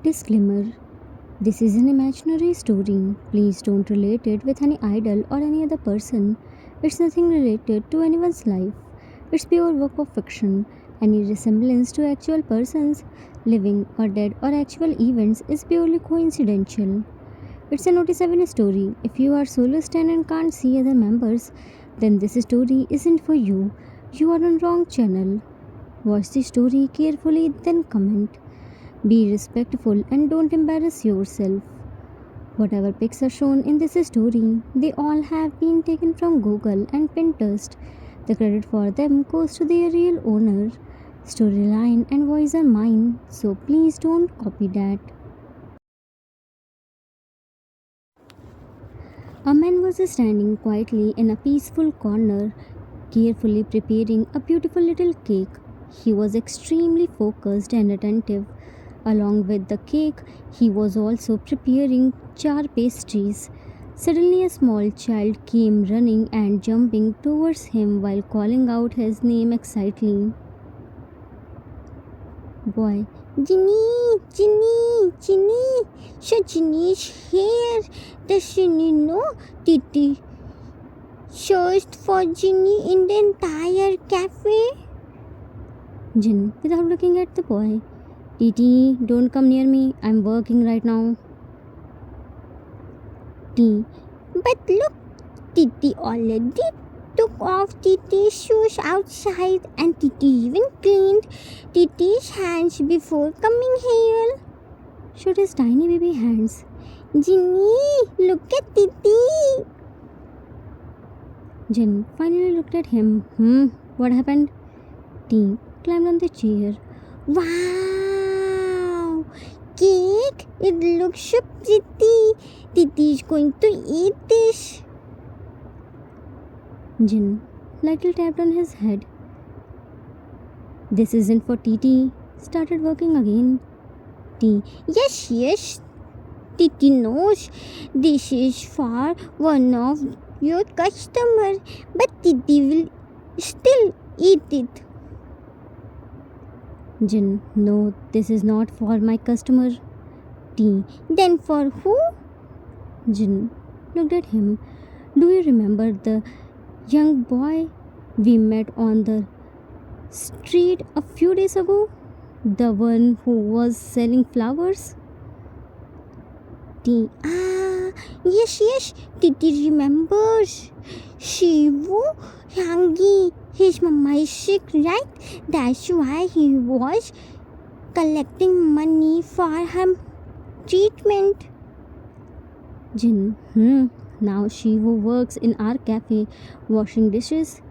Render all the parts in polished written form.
Disclaimer: this is an imaginary story. Please don't relate it with any idol or any other person. It's nothing related to anyone's life. It's pure work of fiction. Any resemblance to actual persons, living or dead, or actual events is purely coincidental. It's a Notice 7 story. If you are soloist and can't see other members, then this story isn't for you. You are on wrong channel. Watch the story carefully, then comment. Be respectful and don't embarrass yourself. Whatever pics are shown in this story, they all have been taken from Google and Pinterest. The credit for them goes to their real owner. Storyline and voice are mine, so please don't copy that. A man was standing quietly in a peaceful corner, carefully preparing a beautiful little cake. He was extremely focused and attentive. Along with the cake, he was also preparing char pastries. Suddenly, a small child came running and jumping towards him while calling out his name excitedly. Boy, Ginny, Ginny, Ginny. So Ginny is here. Does Ginny know? Titi searched for Ginny in the entire cafe. Jin, without looking at the boy, Titi, don't come near me. I'm working right now. T. But look, Titi already took off Titi's shoes outside and Titi even cleaned Titi's hands before coming here. Showed his tiny baby hands. Ginny, look at Titi. Jin finally looked at him. What happened? T climbed on the chair. Wow! Cake! It looks so pretty. Titi is going to eat this. Jin lightly tapped on his head. This isn't for Titi. Started working again. T. Yes, yes. Titi knows this is for one of your customer, but Titi will still eat it. Jin, no, this is not for my customer. T. Then for who? Jin looked at him. Do you remember the young boy we met on the street a few days ago? The one who was selling flowers? T. Yes, yes, Titi remembers. Shivu Hangi, his mama is sick, right? That's why he was collecting money for her treatment. Jin, now Shivu works in our cafe washing dishes.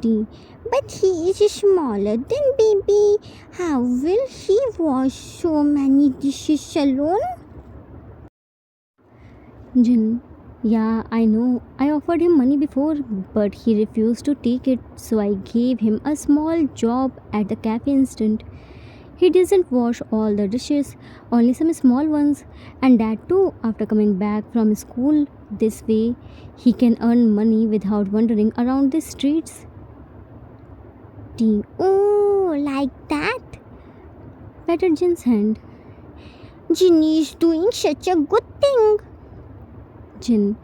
T. But he is smaller than baby. How will he wash so many dishes alone? Jin, yeah, I know. I offered him money before, but he refused to take it, so I gave him a small job at the cafe instead. He doesn't wash all the dishes, only some small ones, and that too after coming back from school. This way, he can earn money without wandering around the streets. T. Oh, like that? Patted Jin's hand. Ginny is doing such a good thing. Jin,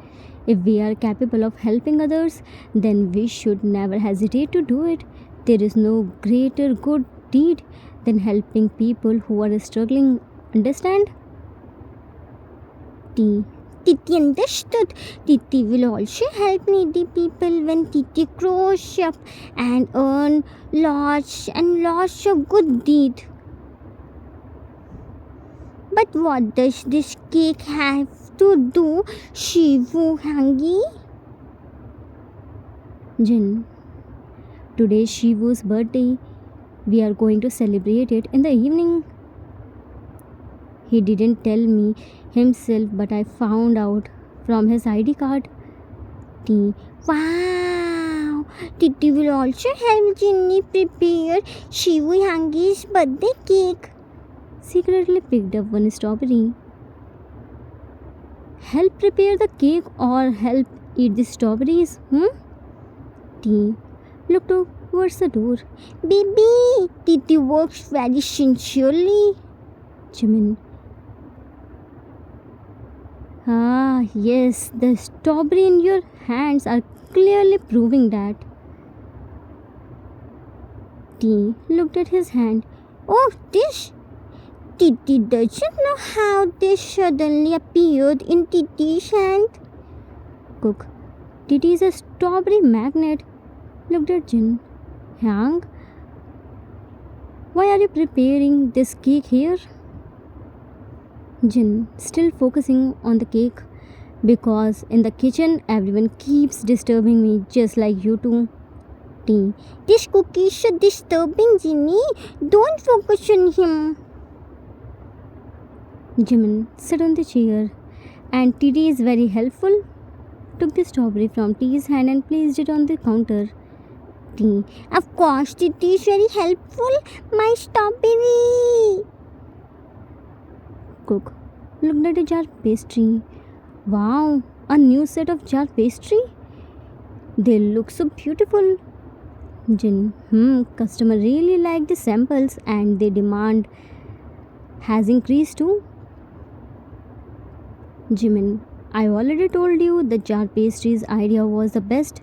if we are capable of helping others, then we should never hesitate to do it. There is no greater good deed than helping people who are struggling. Understand? T. Titi understood. Titi will also help needy people when Titi grows up and earn lots and lots of good deed. But what does this cake have to do, Shivu Hangi? Jin, today is Shivu's birthday. We are going to celebrate it in the evening. He didn't tell me himself, but I found out from his ID card. T. Wow! Titi will also help Ginny prepare Shivu Hangi's birthday cake. Secretly picked up one strawberry. Help prepare the cake or help eat the strawberries? T. Look towards the door. Baby, Titi works very sincerely. Jimin. Ah, yes, the strawberry in your hands are clearly proving that. T looked at his hand. Oh, this! Titi doesn't know how this suddenly appeared in Titi's hand. Cook. Titi is a strawberry magnet. Looked at Jin. Hang, why are you preparing this cake here? Jin, still focusing on the cake. Because in the kitchen everyone keeps disturbing me just like you two. T. This cookie is so disturbing, Ginny. Don't focus on him. Jimin sat on the chair and Titi is very helpful. Took the strawberry from T's hand and placed it on the counter. T. Of course, Titi is very helpful. My strawberry. Cook looked at a jar pastry. Wow, a new set of jar pastry? They look so beautiful. Jin, customer really like the samples and the demand has increased too. Jimin, I already told you the jar pastries idea was the best.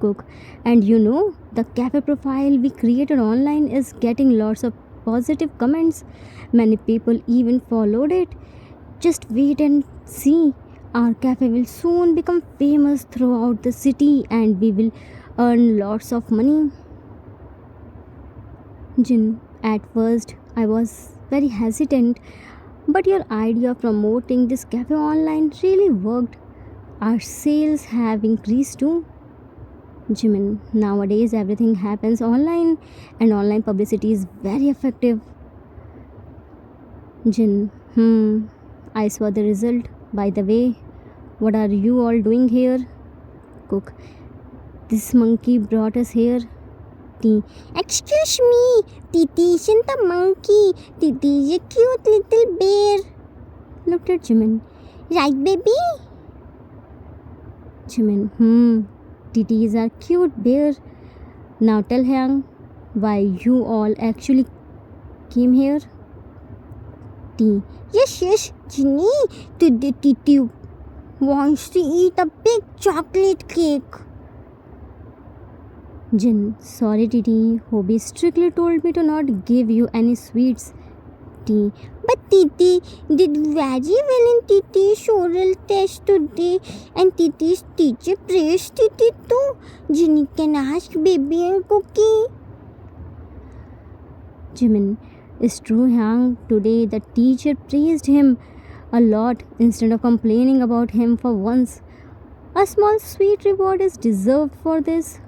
Cook, and you know the cafe profile we created online is getting lots of positive comments. Many people even followed it. Just wait and see. Our cafe will soon become famous throughout the city and we will earn lots of money. Jin, at first I was very hesitant, but your idea of promoting this cafe online really worked. Our sales have increased too. Jimin, nowadays everything happens online and online publicity is very effective. Jin, I saw the result. By the way, what are you all doing here? Cook, this monkey brought us here. T. Excuse me, Titi isn't a monkey. Titi is a cute little bear. Looked at Jimin. Right, baby? Jimin, Titi is a cute bear. Now tell Hyang why you all actually came here. T. Yes, Ginny. Today Titi wants to eat a big chocolate cake. Jin, sorry Titi, Hobie strictly told me to not give you any sweets. T. But Titi did very well in Titi's oral test today and Titi's teacher praised Titi too. Ginny can ask baby and Cookie. Jimin, it's true Hyang, today the teacher praised him a lot instead of complaining about him for once. A small sweet reward is deserved for this.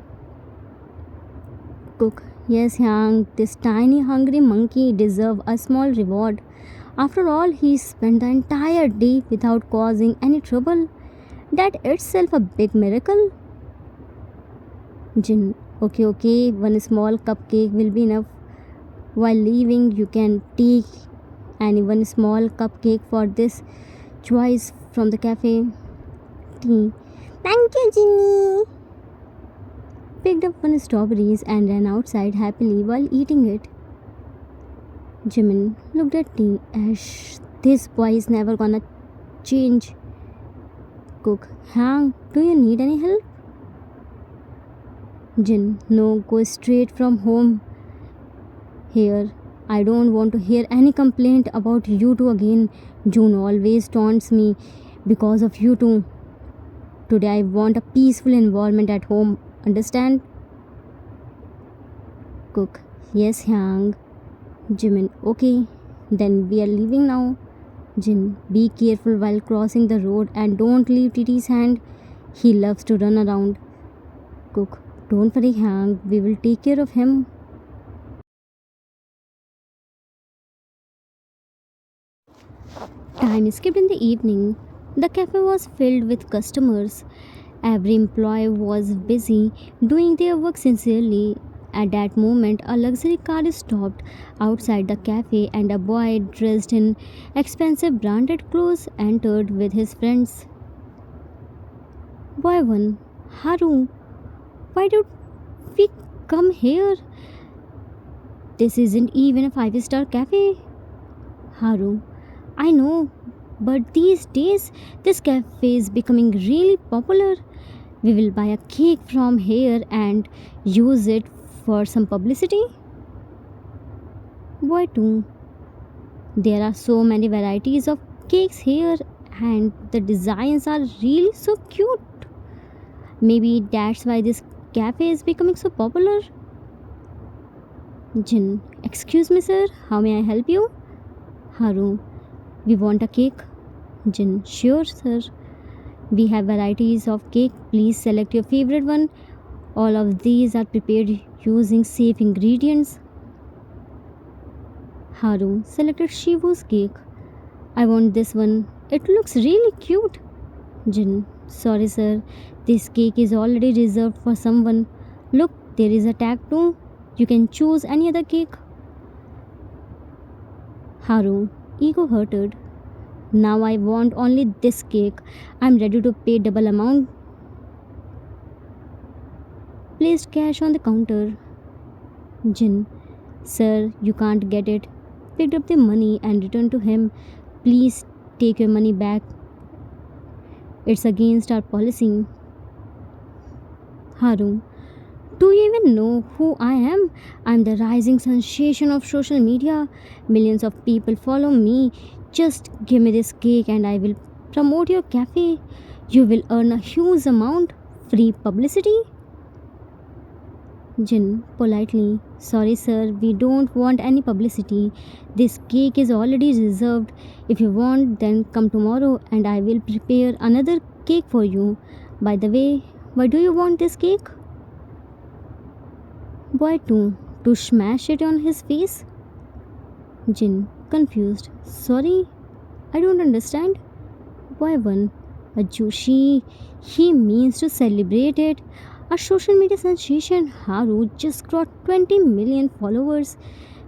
Cook, yes Hyang, this tiny hungry monkey deserves a small reward. After all, he spent the entire day without causing any trouble. That itself a big miracle. Jin, okay, one small cupcake will be enough. While leaving, you can take any one small cupcake for this choice from the cafe. Tea. Thank you, Ginny. Picked up one strawberries and ran outside happily while eating it. Jimin looked at Tea. Ash, this boy is never gonna change. Cook, Hang, do you need any help? Jin, no, go straight from home. Here, I don't want to hear any complaint about you two again. June always taunts me because of you two. Today I want a peaceful environment at home. Understand? Cook, yes, Hyang. Jimin, okay. Then we are leaving now. Jin, be careful while crossing the road and don't leave Titi's hand. He loves to run around. Cook, don't worry, Hyang. We will take care of him. Time skipped in the evening. The cafe was filled with customers. Every employee was busy doing their work sincerely. At that moment, a luxury car stopped outside the cafe and a boy dressed in expensive branded clothes entered with his friends. Boy 1, Haru, why did we come here? This isn't even a 5-star cafe. Haru, I know, But these days, this cafe is becoming really popular. We will buy a cake from here and use it for some publicity. Boy, too. There are so many varieties of cakes here, and the designs are really so cute. Maybe that's why this cafe is becoming so popular. Jin, excuse me, sir, how may I help you? Haru, we want a cake. Jin, sure, sir. We have varieties of cake. Please select your favorite one. All of these are prepared using safe ingredients. Haru selected Shivu's cake. I want this one. It looks really cute. Jin, sorry, sir. This cake is already reserved for someone. Look, there is a tag too. You can choose any other cake. Haru, ego hurted. Now I want only this cake. I'm ready to pay double amount. Placed cash on the counter. Jin, sir, you can't get it. Picked up the money and returned to him. Please take your money back. It's against our policy. Haru, do you even know who I am? I'm the rising sensation of social media. Millions of people follow me. Just give me this cake and I will promote your cafe. You will earn a huge amount. Free publicity. Jin, politely, sorry sir, we don't want any publicity. This cake is already reserved. If you want, then come tomorrow and I will prepare another cake for you. By the way, why do you want this cake? Boy, too, to smash it on his face? Jin, confused, sorry, I don't understand. Boy, one, a Joshi, he means to celebrate it. A social media sensation, Haru just got 20 million followers.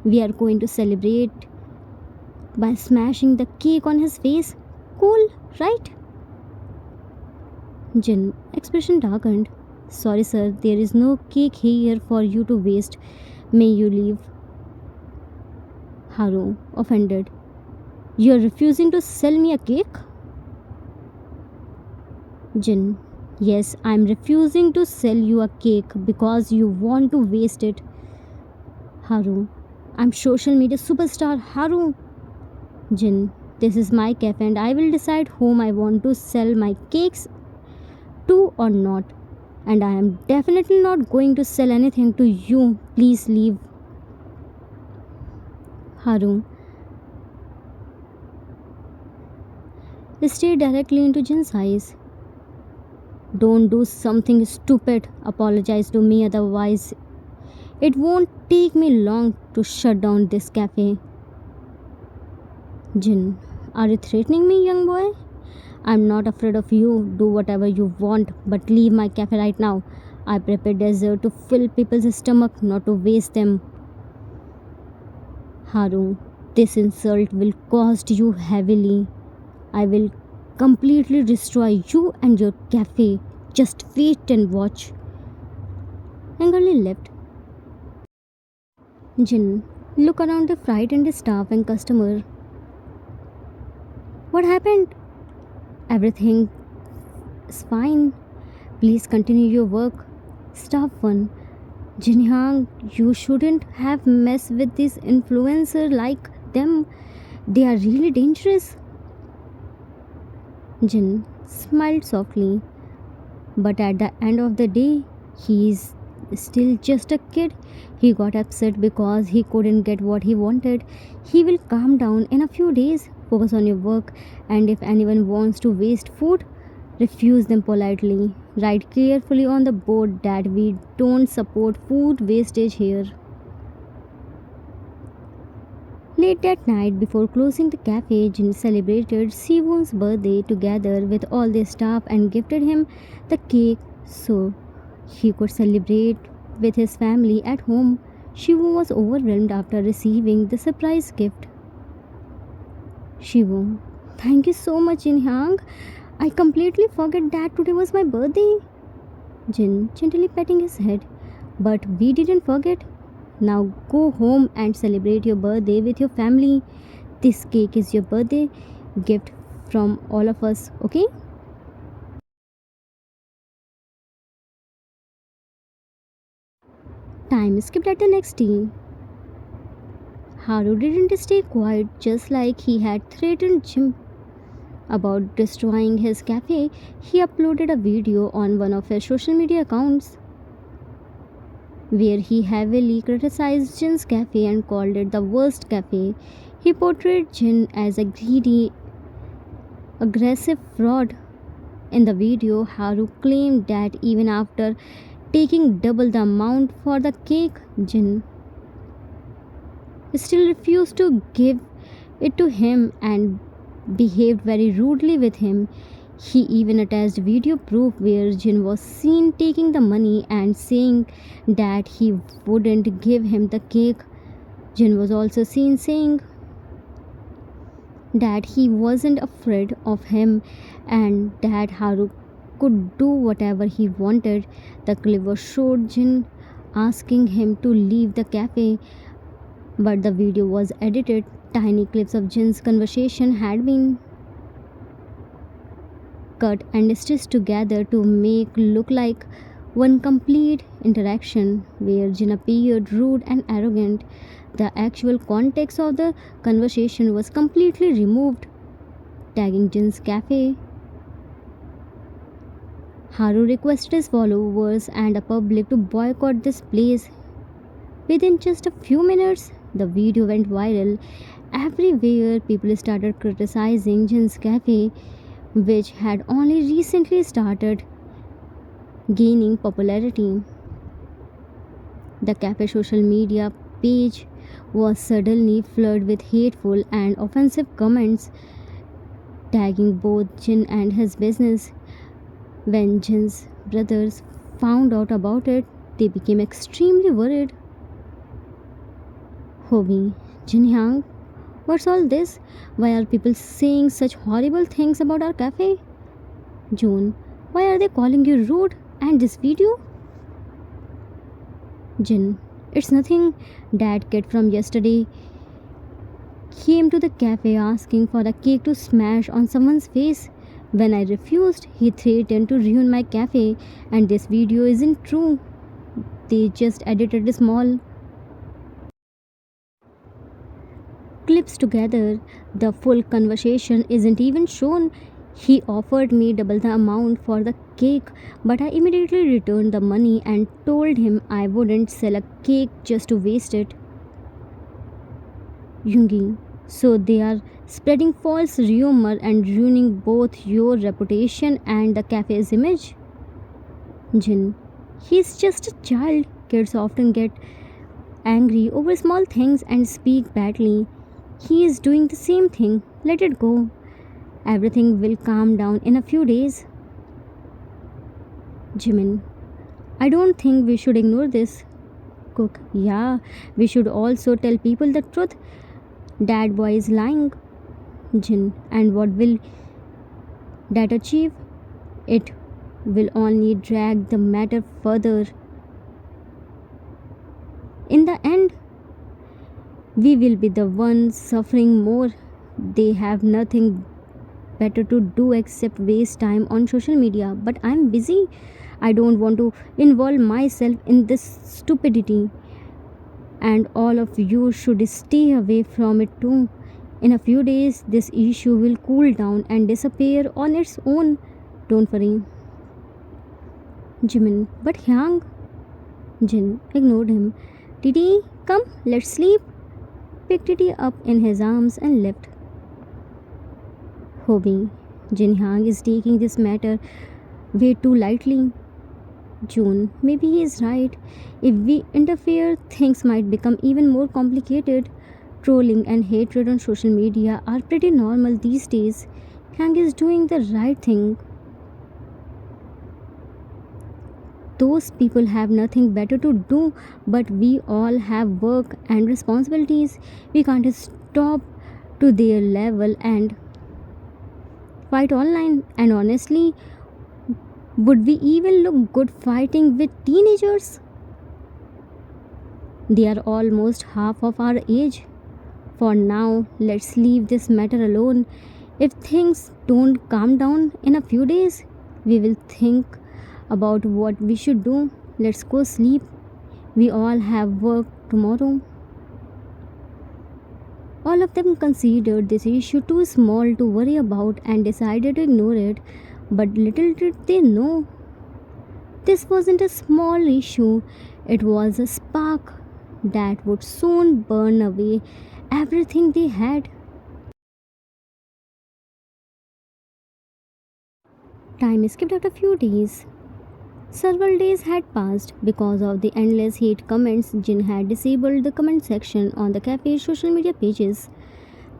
We are going to celebrate by smashing the cake on his face. Cool, right? Jin, expression darkened. Sorry, sir, there is no cake here for you to waste. May you leave. Haru, offended. You are refusing to sell me a cake? Jin, yes, I am refusing to sell you a cake because you want to waste it. Haru, I'm social media superstar Haru. Jin, this is my cafe and I will decide whom I want to sell my cakes to or not. And I am definitely not going to sell anything to you. Please leave. Haru stared directly into Jin's eyes. Don't do something stupid. Apologize to me, otherwise, it won't take me long to shut down this cafe. Jin, are you threatening me, young boy? I'm not afraid of you. Do whatever you want, but leave my cafe right now. I prepare dessert to fill people's stomach, not to waste them. Haru, this insult will cost you heavily. I will completely destroy you and your cafe. Just wait and watch. Angrily left. Jin, look around the frightened staff and customer. What happened? Everything is fine. Please continue your work. Staff 1. Jinhyang, you shouldn't have messed with this influencer like them. They are really dangerous. Jin smiled softly. But at the end of the day, he is still just a kid. He got upset because he couldn't get what he wanted. He will calm down in a few days. Focus on your work, and if anyone wants to waste food, refuse them politely. Write carefully on the board that we don't support food wastage here. Late that night, before closing the cafe, Jin celebrated Siwon's birthday together with all the staff and gifted him the cake so he could celebrate with his family at home. Shivu was overwhelmed after receiving the surprise gift. Shivu, thank you so much, Jinhyang. I completely forgot that today was my birthday. Jin gently patting his head. But we didn't forget. Now go home and celebrate your birthday with your family. This cake is your birthday gift from all of us, okay? Time skipped at the next day. Haru didn't stay quiet just like he had threatened Jim about destroying his cafe. He uploaded a video on one of his social media accounts where he heavily criticized Jin's cafe and called it the worst cafe. He portrayed Jin as a greedy, aggressive fraud. In the video, Haru claimed that even after taking double the amount for the cake, Jin still refused to give it to him and behaved very rudely with him. He even attached video proof where Jin was seen taking the money and saying that he wouldn't give him the cake. Jin was also seen saying that he wasn't afraid of him and that Haru could do whatever he wanted. The clip was showed Jin asking him to leave the cafe, but the video was edited. Tiny clips of Jin's conversation had been cut and stitched together to make look like one complete interaction where Jin appeared rude and arrogant. The actual context of the conversation was completely removed. Tagging Jin's cafe, Haru requested his followers and the public to boycott this place. Within just a few minutes, the video went viral. Everywhere, people started criticizing Jin's cafe, which had only recently started gaining popularity. The cafe social media page was suddenly flooded with hateful and offensive comments tagging both Jin and his business. When Jin's brothers found out about it, they became extremely worried. Hobi, Jinhyang, what's all this? Why are people saying such horrible things about our cafe? June, why are they calling you rude? And this video? Jin, it's nothing. That kid from yesterday came to the cafe asking for a cake to smash on someone's face. When I refused, he threatened to ruin my cafe, and this video isn't true. They just edited small clips together. The full conversation isn't even shown. He offered me double the amount for the cake, but I immediately returned the money and told him I wouldn't sell a cake just to waste it. Yungi, so they are spreading false rumor and ruining both your reputation and the cafe's image. Jin, he's just a child. Kids often get angry over small things and speak badly. He is doing the same thing. Let it go. Everything will calm down in a few days. Jimin, I don't think we should ignore this. Cook, yeah, we should also tell people the truth. Dad boy is lying. Jin, and what will that achieve? It will only drag the matter further. In the end, we will be the ones suffering more. They have nothing better to do except waste time on social media. But I'm busy. I don't want to involve myself in this stupidity. And all of you should stay away from it too. In a few days, this issue will cool down and disappear on its own. Don't worry. Jimin, but Hyang? Jin ignored him. Didi, come, let's sleep. Picked Didi up in his arms and left. Hobi, Jin Hyang is taking this matter way too lightly. June, maybe he is right. If we interfere, things might become even more complicated. Trolling and hatred on social media are pretty normal these days. Hyang is doing the right thing. Those people have nothing better to do, but we all have work and responsibilities. We can't stop to their level and fight online. And honestly, would we even look good fighting with teenagers? They are almost half of our age. For now, let's leave this matter alone. If things don't calm down in a few days, we will think about what we should do. Let's go sleep. We all have work tomorrow. All of them considered this issue too small to worry about and decided to ignore it. But little did they know, this wasn't a small issue, it was a spark that would soon burn away everything they had. Time skipped out a few days. Several days had passed. Because of the endless hate comments, Jin had disabled the comment section on the cafe's social media pages.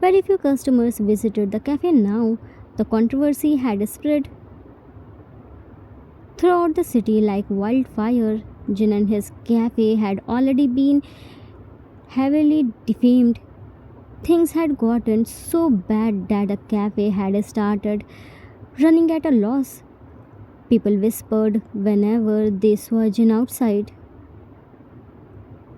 Very few customers visited the cafe now. The controversy had spread throughout the city like wildfire. Jin and his cafe had already been heavily defamed. Things had gotten so bad that the cafe had started running at a loss. People whispered whenever they saw Jin outside.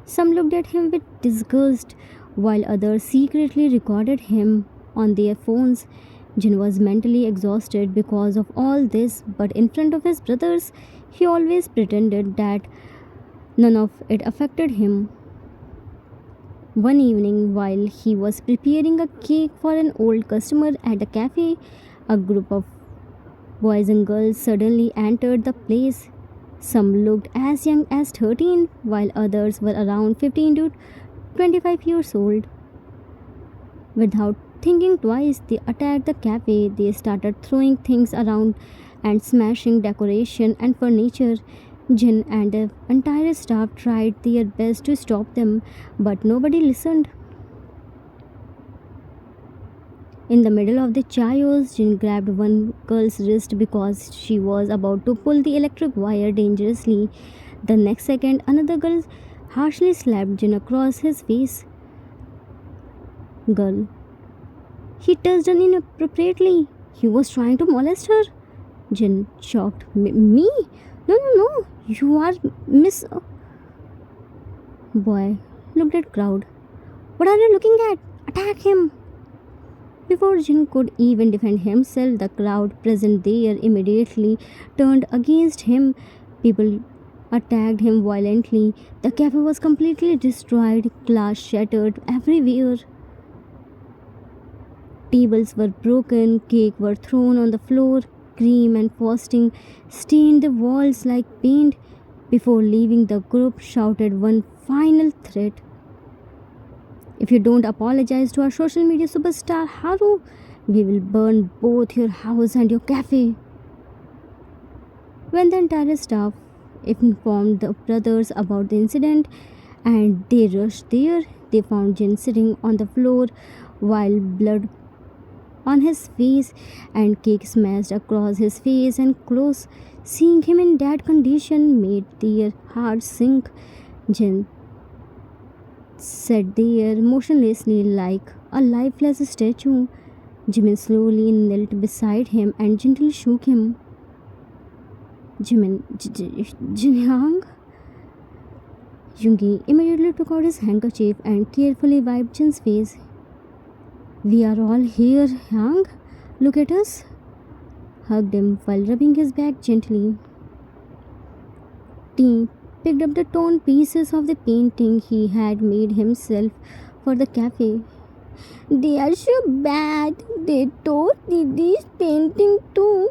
Some looked at him with disgust, while others secretly recorded him on their phones. Jin was mentally exhausted because of all this, but in front of his brothers, he always pretended that none of it affected him. One evening, while he was preparing a cake for an old customer at the cafe, a group of boys and girls suddenly entered the place. Some looked as young as 13, while others were around 15 to 25 years old. Without thinking twice, they attacked the cafe. They started throwing things around and smashing decoration and furniture. Jin and the entire staff tried their best to stop them, but nobody listened. In the middle of the chaos, Jin grabbed one girl's wrist because she was about to pull the electric wire dangerously. The next second, another girl harshly slapped Jin across his face. Girl. He touched her inappropriately. He was trying to molest her. Jin shocked. Me? No, no, no. You are Miss. Boy looked at crowd. What are you looking at? Attack him. Before Jin could even defend himself, the crowd present there immediately turned against him. People attacked him violently. The cafe was completely destroyed, glass shattered everywhere. Tables were broken, cake were thrown on the floor, cream and frosting stained the walls like paint. Before leaving, the group shouted one final threat. If you don't apologize to our social media superstar Haru, we will burn both your house and your cafe. When the entire staff informed the brothers about the incident and they rushed there, they found Jin sitting on the floor while blood on his face and cake smashed across his face and clothes. Seeing him in that condition made their hearts sink. Jin sat there motionlessly like a lifeless statue. Jimin slowly knelt beside him and gently shook him. Jinhyang? Jungi immediately took out his handkerchief and carefully wiped Jin's face. We are all here, Hyang. Look at us. Hugged him while rubbing his back gently. T picked up the torn pieces of the painting he had made himself for the cafe. They are so bad. They tore Didi's painting too.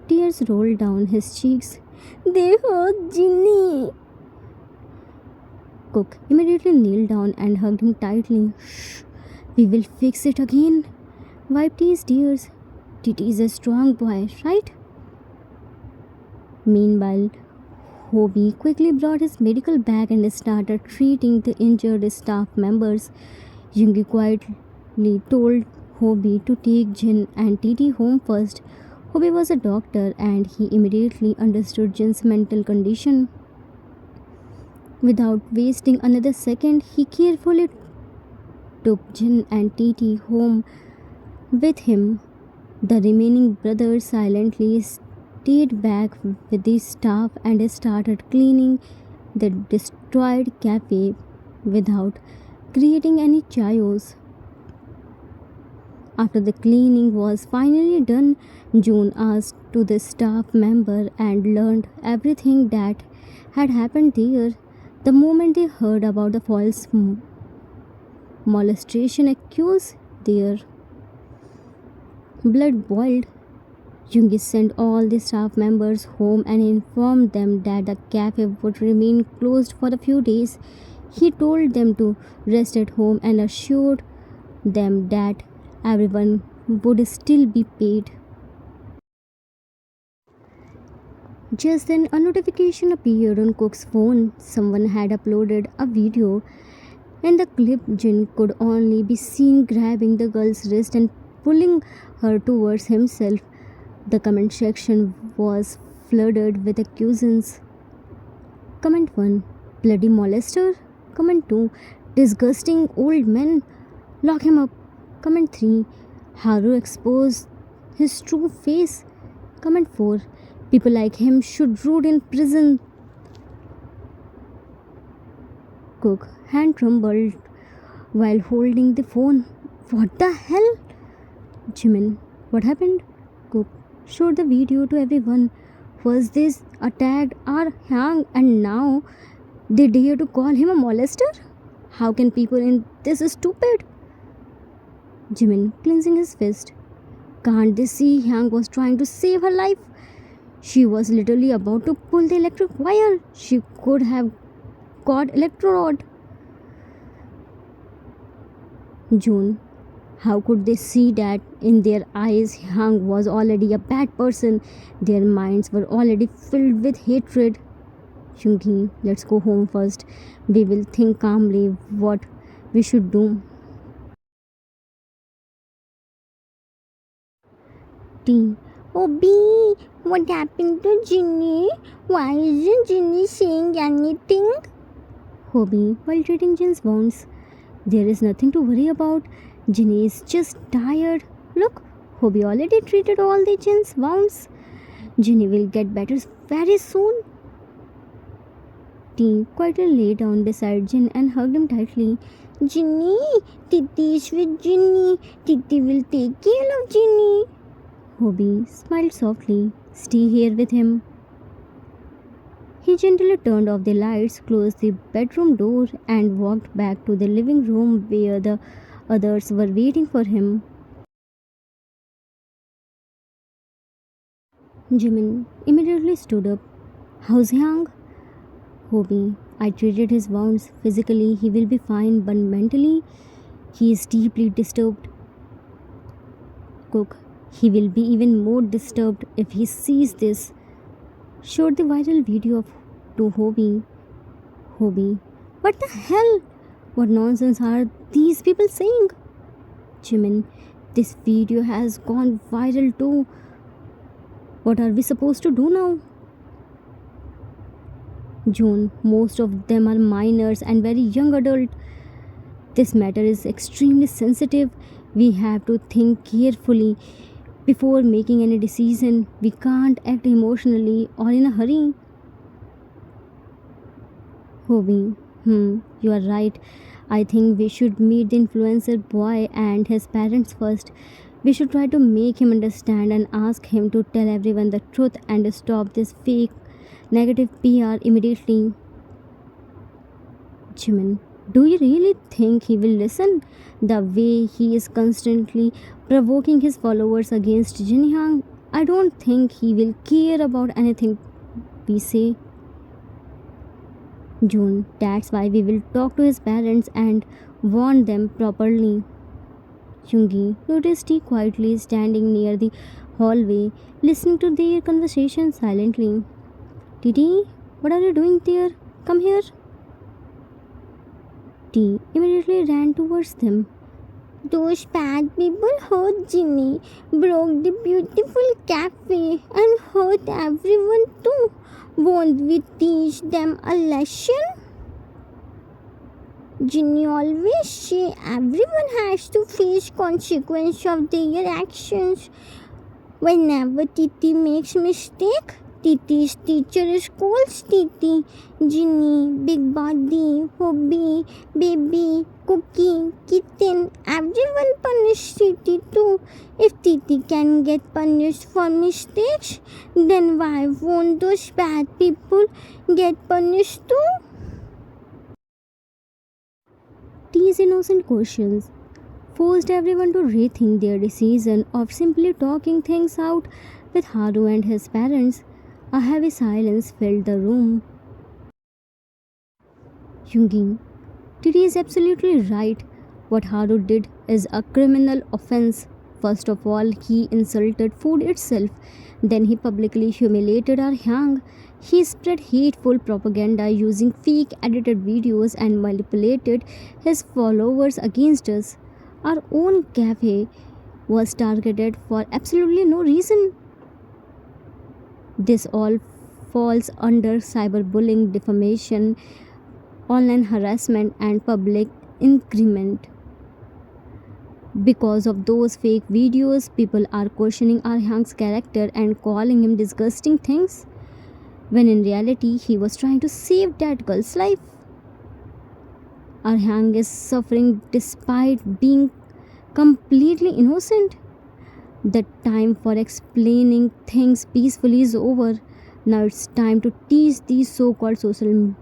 Tears rolled down his cheeks. They hurt Ginny. Cook immediately kneeled down and hugged him tightly. Shh, we will fix it again. Wiped his tears. Titi is a strong boy, right? Meanwhile, Hobie quickly brought his medical bag and started treating the injured staff members. Jungi quietly told Hobie to take Jin and Titi home first. Hobie was a doctor and he immediately understood Jin's mental condition. Without wasting another second, he carefully took Jin and Titi home with him. The remaining brothers silently stayed back with the staff and started cleaning the destroyed cafe without creating any chaos. After the cleaning was finally done, June asked to the staff member and learned everything that had happened there. The moment they heard about the false molestation accused, their blood boiled. Jungi sent all the staff members home and informed them that the cafe would remain closed for a few days. He told them to rest at home and assured them that everyone would still be paid. Just then, a notification appeared on Cook's phone. Someone had uploaded a video. In the clip, Jin could only be seen grabbing the girl's wrist and pulling her towards himself. The comment section was flooded with accusations. Comment 1, bloody molester. Comment 2, disgusting old man. Lock him up. Comment 3, Haru exposed his true face. Comment 4, people like him should rot in prison. Cook hand trembled while holding the phone. What the hell? Jimin, what happened? Cook showed the video to everyone. Was this attacked our Hyang and now they dare to call him a molester? How can people in this stupid? Jimin clenched his fist. Can't they see Hyang was trying to save her life? She was literally about to pull the electric wire. She could have got electrode. June, how could they see that in their eyes Hyang was already a bad person? Their minds were already filled with hatred. Jungi, let's go home first. We will think calmly what we should do. T. Oh B, what happened to Ginny? Why isn't Ginny saying anything? Hobie, while treating Jin's wounds. There is nothing to worry about. Ginny is just tired. Look, Hobie already treated all the Jin's wounds. Ginny will get better very soon. T quietly lay down beside Jin and hugged him tightly. Ginny, Titi is with Ginny. Titi will take care of Ginny. Hobie smiled softly. Stay here with him. He gently turned off the lights, closed the bedroom door, and walked back to the living room where the others were waiting for him. Jimin immediately stood up. How's Hyang? Hobie, I treated his wounds. Physically, he will be fine, but mentally, he is deeply disturbed. Cook, he will be even more disturbed if he sees this. Showed the viral video to Hobie. Hobie, what the hell? What nonsense are these people saying? Jimin, this video has gone viral too. What are we supposed to do now? June, most of them are minors and very young adults. This matter is extremely sensitive. We have to think carefully before making any decision. We can't act emotionally or in a hurry. Hobie, you are right. I think we should meet the influencer boy and his parents first. We should try to make him understand and ask him to tell everyone the truth and stop this fake negative PR immediately. Jimin, do you really think he will listen? The way he is constantly provoking his followers against Jinhyang, I don't think he will care about anything we say. June, that's why we will talk to his parents and warn them properly. Jungi noticed T quietly standing near the hallway, listening to their conversation silently. Titi, what are you doing there? Come here. T immediately ran towards them. Those bad people hurt Ginny, broke the beautiful cafe, and hurt everyone too. Won't we teach them a lesson? Ginny always say everyone has to face consequence of their actions. Whenever Titi makes mistake, Titi's teacher scolds Titi. Ginny, Big Buddy, Hobby, Baby, Cookie, Kitten, everyone punish Titi too. If Titi can get punished for mistakes, then why won't those bad people get punished too? These innocent questions forced everyone to rethink their decision of simply talking things out with Haru and his parents. A heavy silence filled the room. Yungi, Titi is absolutely right. What Haru did is a criminal offense. First of all, he insulted food itself. Then he publicly humiliated our Hyang. He spread hateful propaganda using fake edited videos and manipulated his followers against us. Our own cafe was targeted for absolutely no reason. This all falls under cyberbullying, defamation, online harassment, and public increment. Because of those fake videos, people are questioning Arhang's character and calling him disgusting things, when in reality he was trying to save that girl's life. Arhang is suffering despite being completely innocent. The time for explaining things peacefully is over. Now it's time to teach these so called social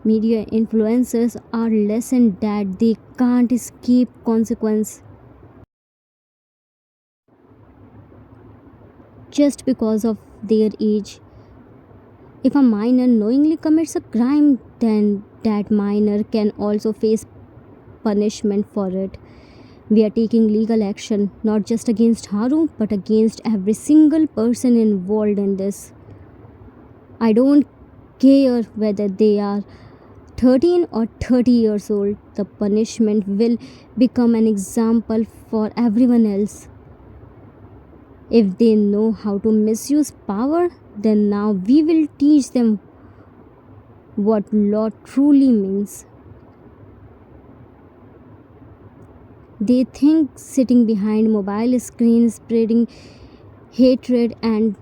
media influencers are lesson that they can't escape consequence just because of their age. If a minor knowingly commits a crime, then that minor can also face punishment for it. We are taking legal action not just against Haru but against every single person involved in this. I don't care whether they are 13 or 30 years old. The punishment will become an example for everyone else. If they know how to misuse power, then now we will teach them what law truly means. They think sitting behind mobile screens, spreading hatred, and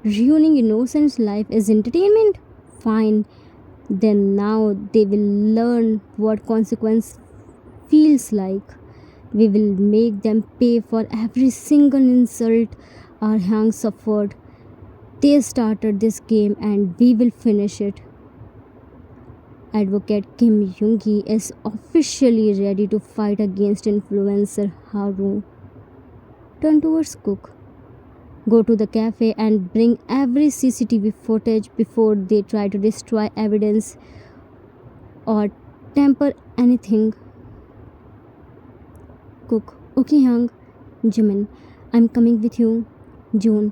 ruining innocent's life is entertainment. Fine, then now they will learn what consequence feels like. We will make them pay for every single insult our Hang suffered. They started this game and we will finish it. Advocate Kim Yoongi is officially ready to fight against influencer Haru. Turn towards Cook. Go to the cafe and bring every CCTV footage before they try to destroy evidence or tamper anything. Cook. Okay, Young. Jimin, I'm coming with you. June,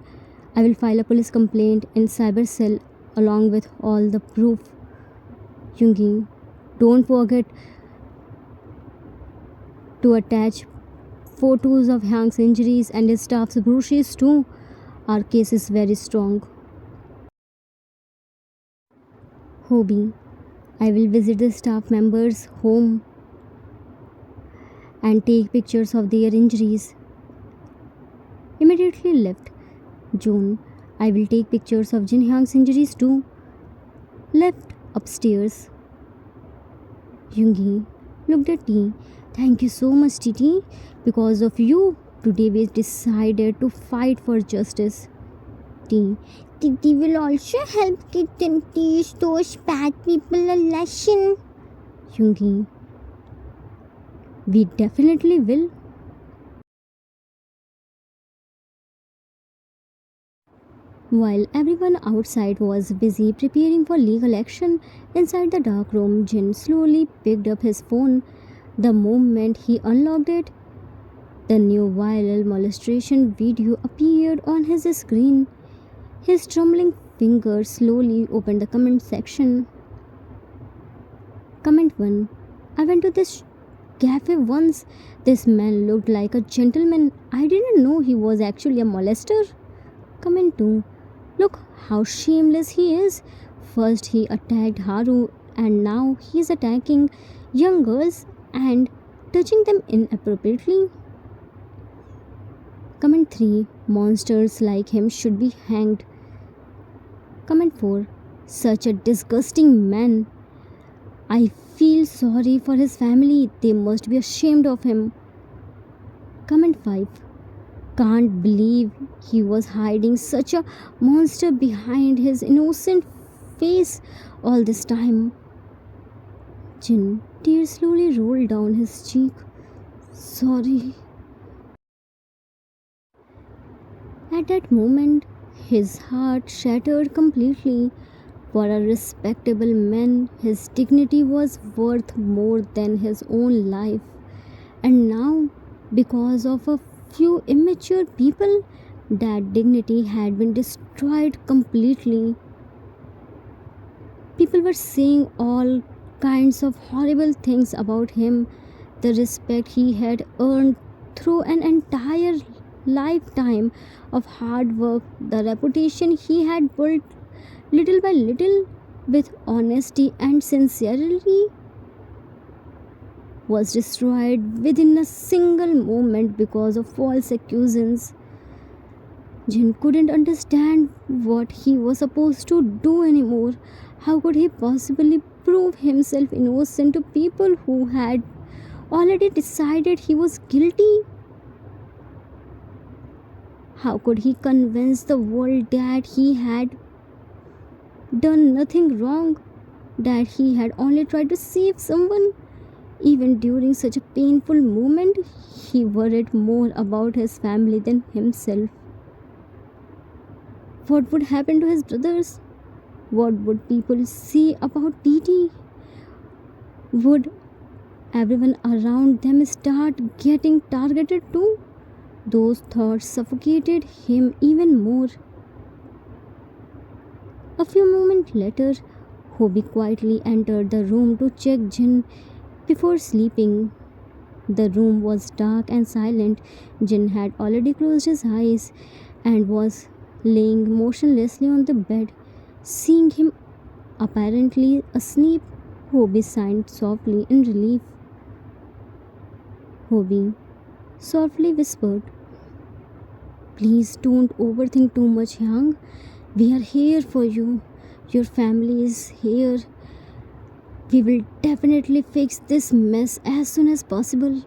I will file a police complaint in cyber cell along with all the proof. Yoongi, don't forget to attach photos of Hank's injuries and his staff's bruises too. Our case is very strong. Hobby, I will visit the staff members' home and take pictures of their injuries. Immediately left. June, I will take pictures of Jin Hyang's injuries too. Left upstairs. Yoongi looked at T. Thank you so much, Titi. Because of you, today we decided to fight for justice. T. Titi will also help Kitten teach those bad people a lesson. Yoongi, we definitely will. While everyone outside was busy preparing for legal action, inside the dark room, Jin slowly picked up his phone. The moment he unlocked it, the new viral molestation video appeared on his screen. His trembling fingers slowly opened the comment section. Comment 1. I went to this cafe once. This man looked like a gentleman. I didn't know he was actually a molester. Comment 2. Look how shameless he is. First he attacked Haru and now he is attacking young girls and touching them inappropriately. Comment 3. Monsters like him should be hanged. Comment 4. Such a disgusting man. I feel sorry for his family. They must be ashamed of him. Comment 5. Can't believe he was hiding such a monster behind his innocent face all this time. Jin, tears slowly rolled down his cheek. Sorry. At that moment, his heart shattered completely. For a respectable man, his dignity was worth more than his own life. And now, because of a few immature people, that dignity had been destroyed completely. People were saying all kinds of horrible things about him, the respect he had earned through an entire lifetime of hard work, the reputation he had built little by little with honesty and sincerity was destroyed within a single moment because of false accusations. Jin couldn't understand what he was supposed to do anymore. How could he possibly prove himself innocent to people who had already decided he was guilty? How could he convince the world that he had done nothing wrong, that he had only tried to save someone? Even during such a painful moment, he worried more about his family than himself. What would happen to his brothers? What would people say about Titi? Would everyone around them start getting targeted too? Those thoughts suffocated him even more. A few moments later, Hobie quietly entered the room to check Jin before sleeping. The room was dark and silent. Jin had already closed his eyes and was laying motionlessly on the bed. Seeing him apparently asleep, Hobie sighed softly in relief. Hobie softly whispered, Please don't overthink too much, Yang. We are here for you. Your family is here. We will definitely fix this mess as soon as possible.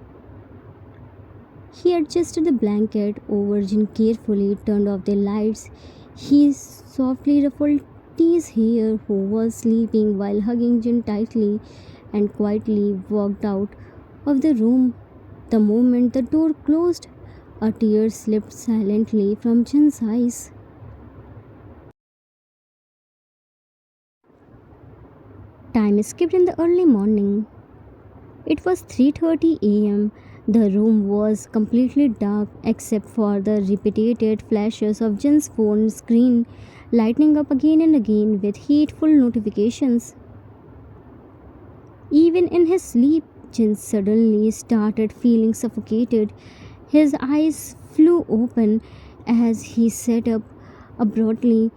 He adjusted the blanket over Jin carefully, turned off the lights. He softly ruffled T's hair, who was sleeping, while hugging Jin tightly, and quietly walked out of the room. The moment the door closed, a tear slipped silently from Jin's eyes. Time skipped in the early morning. It was 3:30 a.m. The room was completely dark except for the repeated flashes of Jin's phone screen lighting up again and again with hateful notifications. Even in his sleep, Jin suddenly started feeling suffocated. His eyes flew open as he sat up abruptly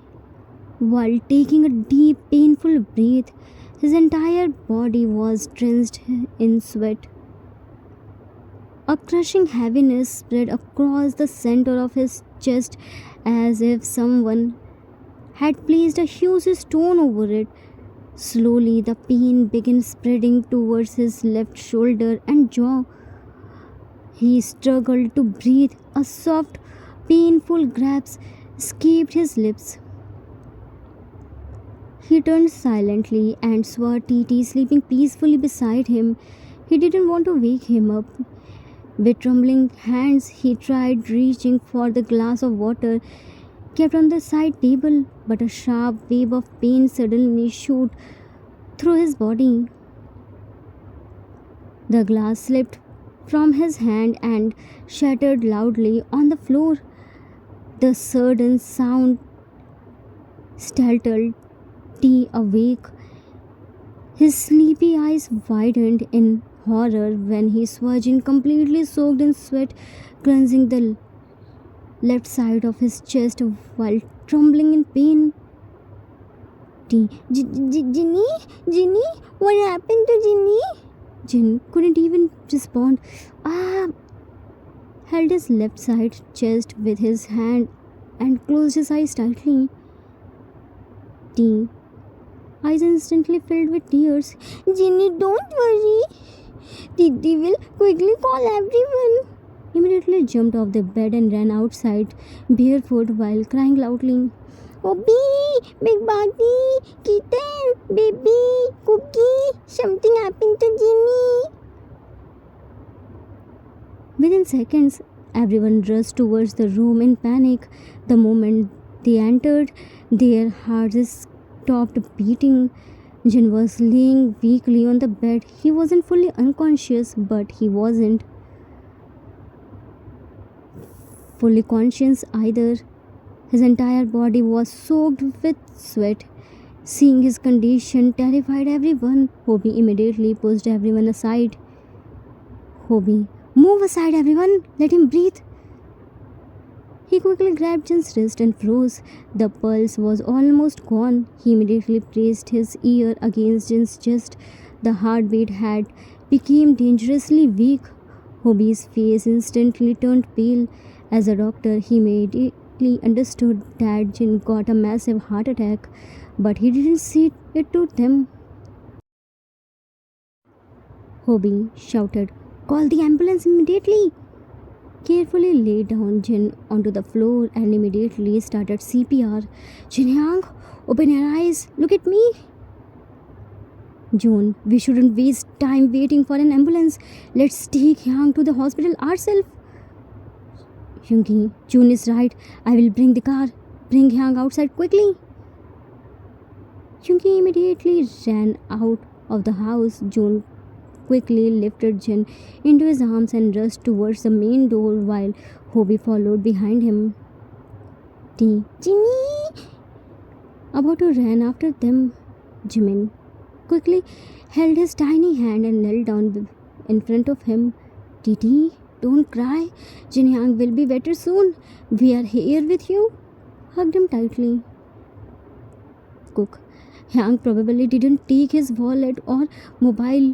while taking a deep, painful breath. His entire body was drenched in sweat. A crushing heaviness spread across the center of his chest as if someone had placed a huge stone over it. Slowly, the pain began spreading towards his left shoulder and jaw. He struggled to breathe. A soft, painful gasp escaped his lips. He turned silently and saw Titi sleeping peacefully beside him. He didn't want to wake him up. With trembling hands, he tried reaching for the glass of water kept on the side table, but a sharp wave of pain suddenly shot through his body. The glass slipped from his hand and shattered loudly on the floor. The sudden sound startled T awake. His sleepy eyes widened in horror when he saw Jin completely soaked in sweat, cleansing the left side of his chest while trembling in pain. Ginny? Ginny? What happened to Ginny? Jin couldn't even respond. Ah! Held his left side chest with his hand and closed his eyes tightly. T. Eyes instantly filled with tears. Ginny, don't worry. Didi will quickly call everyone. Immediately jumped off the bed and ran outside, barefoot while crying loudly. Obi, Big Body, Kitten, Baby, Cookie, something happened to Ginny. Within seconds, everyone rushed towards the room in panic. The moment they entered, their hearts stopped beating. Jin was laying weakly on the bed. He wasn't fully unconscious, but he wasn't fully conscious either. His entire body was soaked with sweat. Seeing his condition terrified everyone. Hobie immediately pushed everyone aside. Hobie, move aside everyone, let him breathe. He quickly grabbed Jin's wrist and froze. The pulse was almost gone. He immediately placed his ear against Jin's chest. The heartbeat had become dangerously weak. Hobie's face instantly turned pale. As a doctor, he immediately understood that Jin got a massive heart attack, but he didn't say it to them. Hobie shouted, "Call the ambulance immediately!" Carefully laid down Jin onto the floor and immediately started CPR. "Jin Hyang, open your eyes, look at me." "June, we shouldn't waste time waiting for an ambulance. Let's take Hyang to the hospital ourselves." "Hyungi, June is right. I will bring the car. Bring Hyang outside quickly." Hyungi immediately ran out of the house. June quickly lifted Jin into his arms and rushed towards the main door while Hobie followed behind him. T. Ginny! About to run after them, Jimin quickly held his tiny hand and knelt down in front of him. "Titi, don't cry. Jin Hyang will be better soon. We are here with you." Hugged him tightly. Cook, Hyang probably didn't take his wallet or mobile.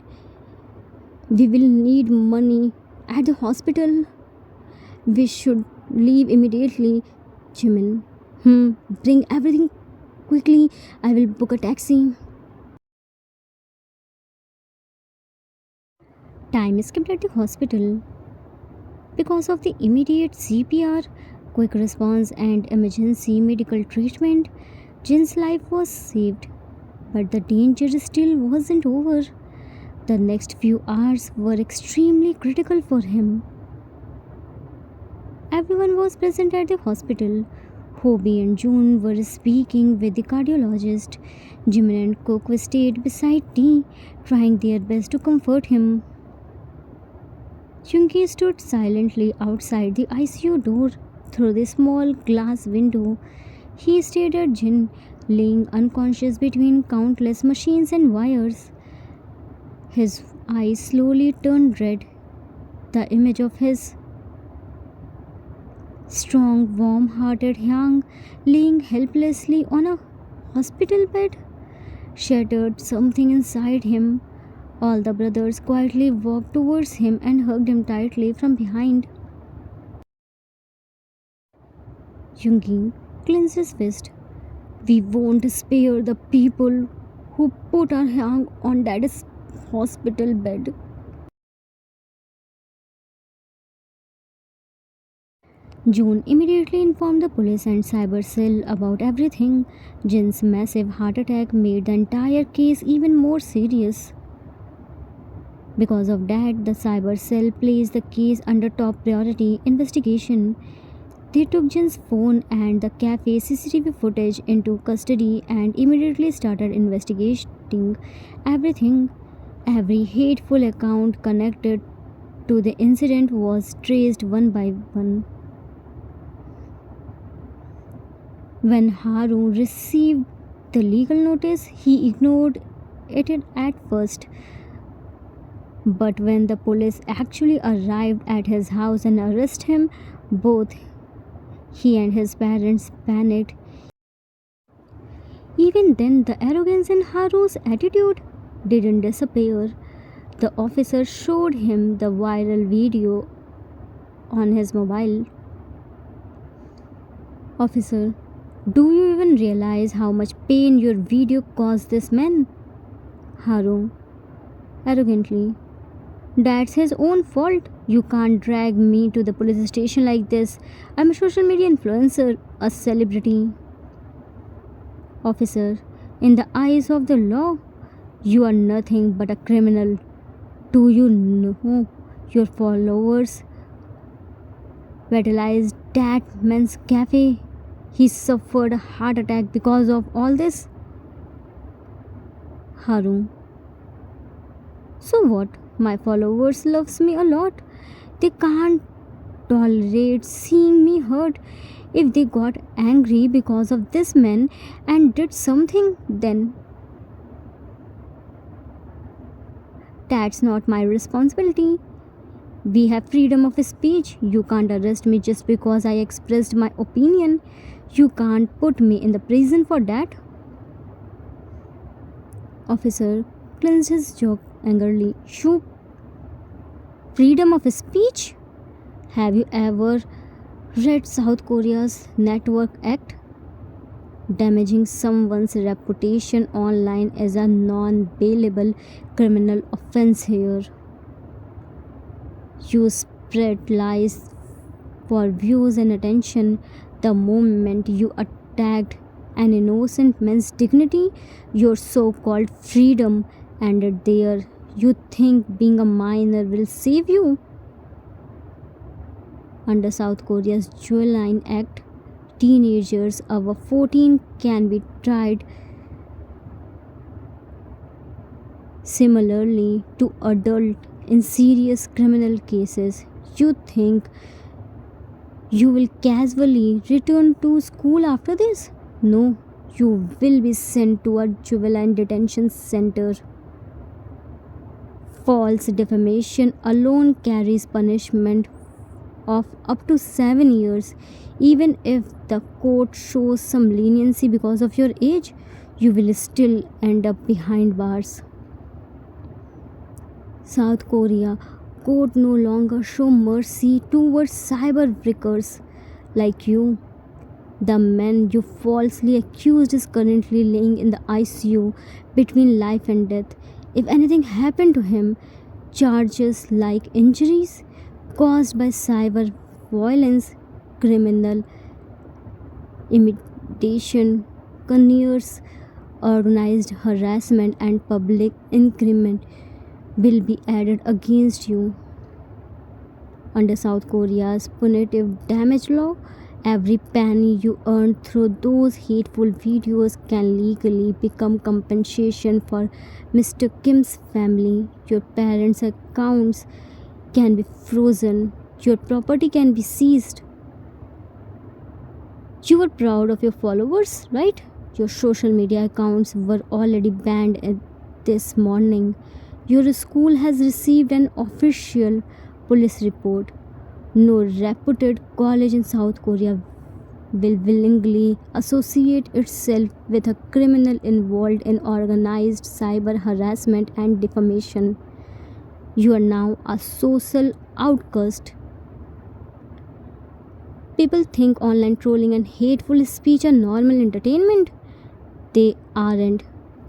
We will need money at the hospital. We should leave immediately. Jimin, bring everything quickly. I will book a taxi. Time skipped at the hospital. Because of the immediate CPR, quick response, and emergency medical treatment, Jin's life was saved. But the danger still wasn't over. The next few hours were extremely critical for him. Everyone was present at the hospital. Hobie and June were speaking with the cardiologist. Jimin and Cook stayed beside T, trying their best to comfort him. Chunki stood silently outside the ICU door. Through the small glass window, he stared at Jin, laying unconscious between countless machines and wires. His eyes slowly turned red. The image of his strong, warm-hearted Hyang laying helplessly on a hospital bed shattered something inside him. All the brothers quietly walked towards him and hugged him tightly from behind. Jungi clenched his fist. "We won't spare the people who put our Hyang on that hospital bed." June immediately informed the police and cyber cell about everything. Jin's massive heart attack made the entire case even more serious. Because of that, the cyber cell placed the case under top priority investigation. They took Jin's phone and the cafe CCTV footage into custody and immediately started investigating everything. Every hateful account connected to the incident was traced one by one. When Harun received the legal notice, he ignored it at first. But when the police actually arrived at his house and arrested him, both he and his parents panicked. Even then, the arrogance in Haru's attitude didn't disappear. The officer showed him the viral video on his mobile. "Officer, Do you even realize how much pain your video caused this man? Haru, arrogantly. That's his own fault. You can't drag me to the police station like this. I'm a social media influencer, a celebrity. Officer, in the eyes of the law, you are nothing but a criminal. Do you know your followers vandalized that man's cafe? He suffered a heart attack because of all this. Haru, so what? My followers loves me a lot. They can't tolerate seeing me hurt. If they got angry because of this man and did something, then that's not my responsibility. We have freedom of speech. You can't arrest me just because I expressed my opinion. You can't put me in the prison for that. Officer clenched his jaw angrily. You freedom of speech? Have you ever read South Korea's Network Act? Damaging someone's reputation online is a non bailable criminal offense here. You spread lies for views and attention. The moment you attacked an innocent man's dignity, your so called freedom ended there. You think being a minor will save you? Under South Korea's Juvenile Act, teenagers over 14 can be tried similarly to adults in serious criminal cases. You think you will casually return to school after this? No, you will be sent to a juvenile detention center. False defamation alone carries punishment of up to 7 years. Even if the court shows some leniency because of your age, you will still end up behind bars. South Korea court no longer show mercy towards cyber breakers like you. The man you falsely accused is currently laying in the ICU between life and death. If anything happened to him, charges like injuries caused by cyber violence, criminal imitation, calumnies, organized harassment, and public increment will be added against you. Under South Korea's punitive damage law, every penny you earn through those hateful videos can legally become compensation for Mr. Kim's family. Your parents' accounts can be frozen, your property can be seized. You were proud of your followers, right? Your social media accounts were already banned this morning. Your school has received an official police report. No reputed college in South Korea will willingly associate itself with a criminal involved in organized cyber harassment and defamation. You are now a social outcast. People think online trolling and hateful speech are normal entertainment. They aren't.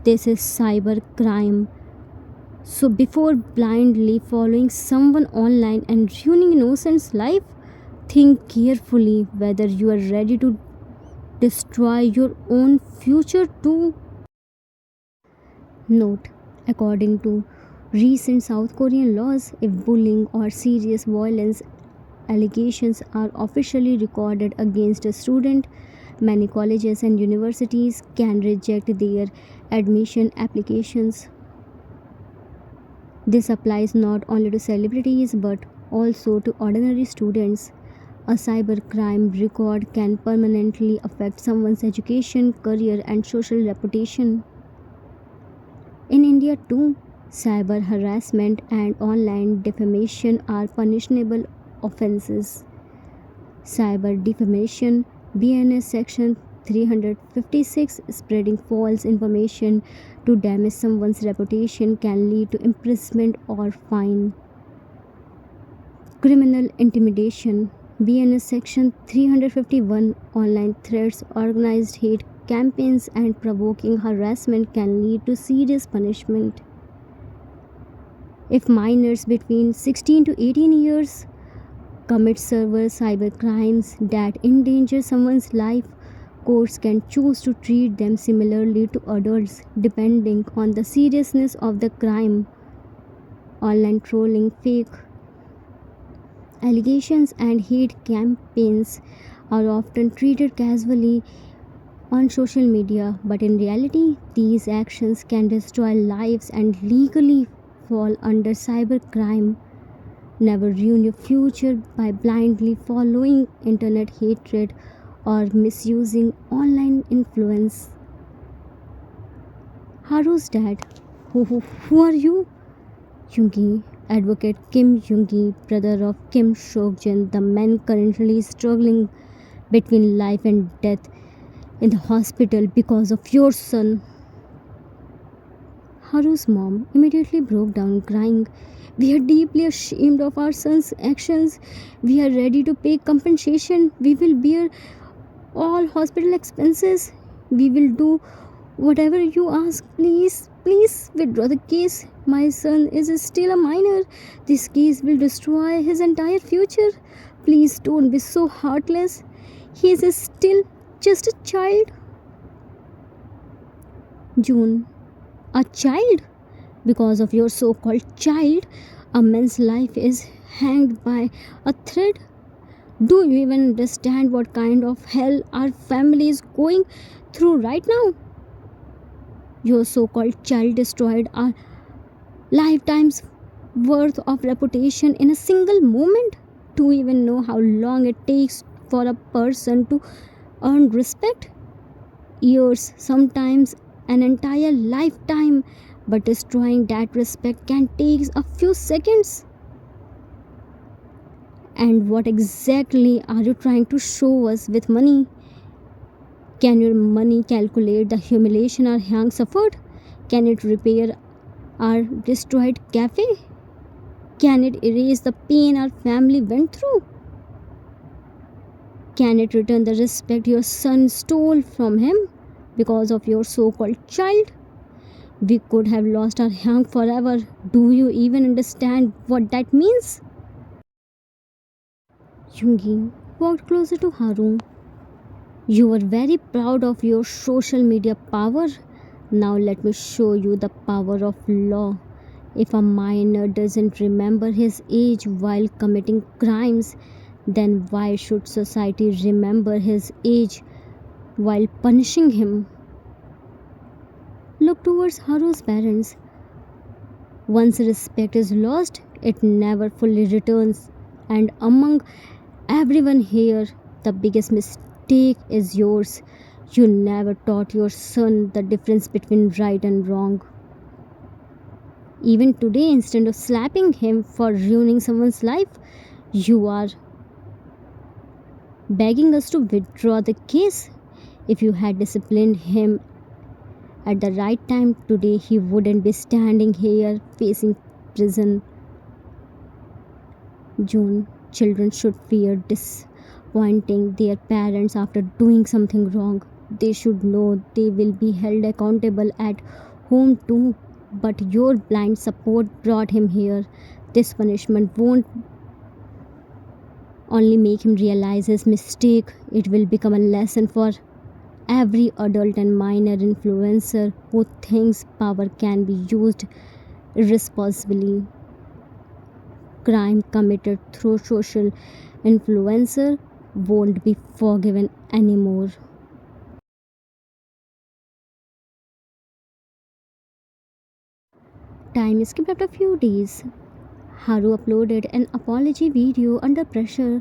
This is cyber crime. So before blindly following someone online and ruining innocent's life, think carefully whether you are ready to destroy your own future too. Note: according to recent South Korean laws, if bullying or serious violence allegations are officially recorded against a student, many colleges and universities can reject their admission applications. This applies not only to celebrities but also to ordinary students. A cybercrime record can permanently affect someone's education, career, and social reputation. In India, too, cyber harassment and online defamation are punishable offenses. Cyber defamation, BNS Section 356, spreading false information to damage someone's reputation can lead to imprisonment or fine. Criminal intimidation, BNS Section 351 online threats, organized hate campaigns, and provoking harassment can lead to serious punishment. If minors between 16 to 18 years commit severe cyber crimes that endanger someone's life, courts can choose to treat them similarly to adults depending on the seriousness of the crime. Online trolling, fake allegations, and hate campaigns are often treated casually on social media, but in reality, these actions can destroy lives and legally fall under cybercrime. Never ruin your future by blindly following internet hatred or misusing online influence. Haru's dad. Who are you? Yoongi, advocate Kim Yoongi, brother of Kim Seokjin, the man currently struggling between life and death in the hospital because of your son. Haru's mom immediately broke down, crying, "We are deeply ashamed of our son's actions. We are ready to pay compensation. We will bear all hospital expenses. We will do whatever you ask. Please withdraw the case. My son is still a minor. This case will destroy his entire future. Please don't be so heartless. He is still just a child." June. A child? Because of your so called child, a man's life is hanged by a thread. Do you even understand what kind of hell our family is going through right now? Your so called child destroyed our lifetime's worth of reputation in a single moment. Do you even know how long it takes for a person to earn respect? Years, sometimes an entire lifetime, but destroying that respect can take a few seconds. And what exactly are you trying to show us with money? Can your money calculate the humiliation our Hyang suffered? Can it repair our destroyed cafe? Can it erase the pain our family went through? Can it return the respect your son stole from him because of your so called child? We could have lost our Hyang forever. Do you even understand what that means? Yoongi walked closer to Haru. You were very proud of your social media power. Now let me show you the power of law. If a minor doesn't remember his age while committing crimes, then why should society remember his age while punishing him? Look towards Haru's parents. Once respect is lost, it never fully returns. And among everyone here, the biggest mistake is yours. You never taught your son the difference between right and wrong. Even today, instead of slapping him for ruining someone's life, you are begging us to withdraw the case. If you had disciplined him at the right time, today he wouldn't be standing here facing prison. June, children should fear disappointing their parents after doing something wrong. They should know they will be held accountable at home too. But your blind support brought him here. This punishment won't only make him realize his mistake, it will become a lesson for every adult and minor influencer who thinks power can be used irresponsibly. Crime committed through social influencer won't be forgiven anymore. Time skipped after a few days. Haru uploaded an apology video under pressure.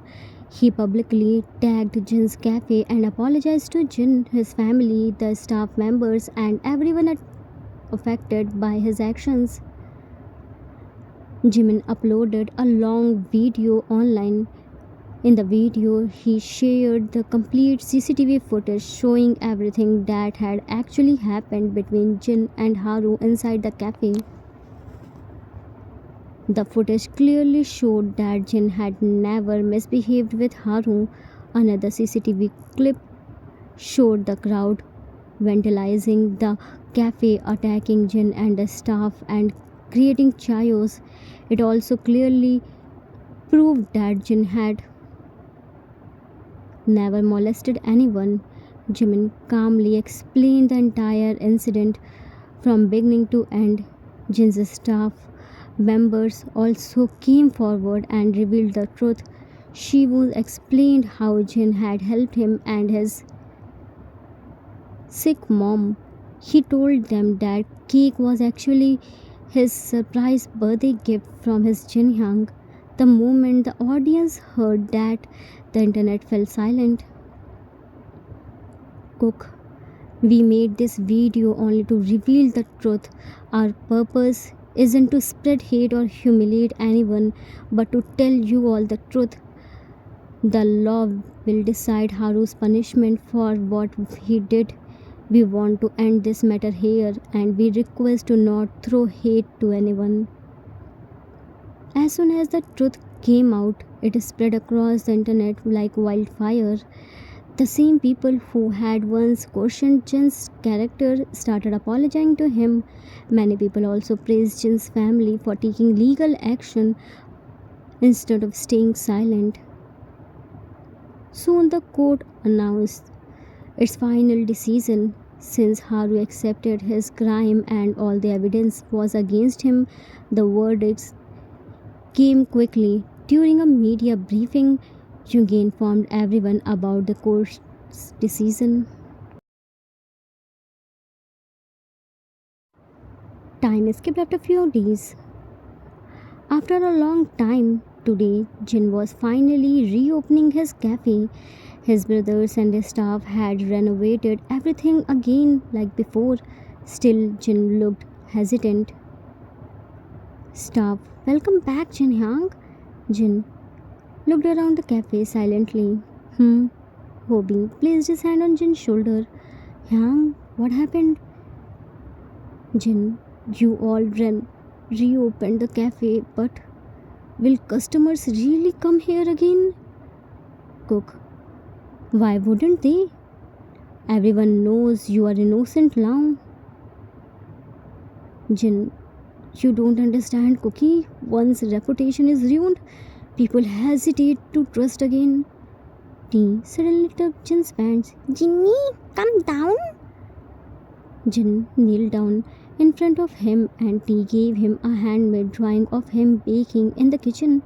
He publicly tagged Jin's cafe and apologized to Jin, his family, the staff members, and everyone affected by his actions. Jimin uploaded a long video online. In the video, he shared the complete CCTV footage showing everything that had actually happened between Jin and Haru inside the cafe. The footage clearly showed that Jin had never misbehaved with Haru. Another CCTV clip showed the crowd vandalizing the cafe, attacking Jin and the staff, and creating chaos. It also clearly proved that Jin had never molested anyone. Jimin calmly explained the entire incident from beginning to end. Jin's staff members also came forward and revealed the truth. Shivu explained how Jin had helped him and his sick mom. He told them that cake was actually his surprise birthday gift from his Jinhyang. The moment the audience heard that, the internet fell silent. Cook, we made this video only to reveal the truth. Our purpose isn't to spread hate or humiliate anyone, but to tell you all the truth. The law will decide Haru's punishment for what he did. We want to end this matter here and we request to not throw hate to anyone. As soon as the truth came out, it spread across the internet like wildfire. The same people who had once questioned Jin's character started apologizing to him. Many people also praised Jin's family for taking legal action instead of staying silent. Soon the court announced its final decision. Since Haru accepted his crime and all the evidence was against him, the verdicts came quickly. During a media briefing, Jungi informed everyone about the court's decision. Time skipped after few days. After a long time, today Jin was finally reopening his cafe. His brothers and his staff had renovated everything again like before. Still, Jin looked hesitant. Staff, welcome back, Jin Hyang. Jin looked around the cafe silently. Hobie placed his hand on Jin's shoulder. Hyang, what happened? Jin, you all reopened the cafe, but will customers really come here again? Cook, why wouldn't they? Everyone knows you are innocent now. Jin, you don't understand, Cookie. Once reputation is ruined, people hesitate to trust again. T suddenly took Jin's pants. Ginny, come down. Jin kneeled down in front of him and T gave him a handmade drawing of him baking in the kitchen.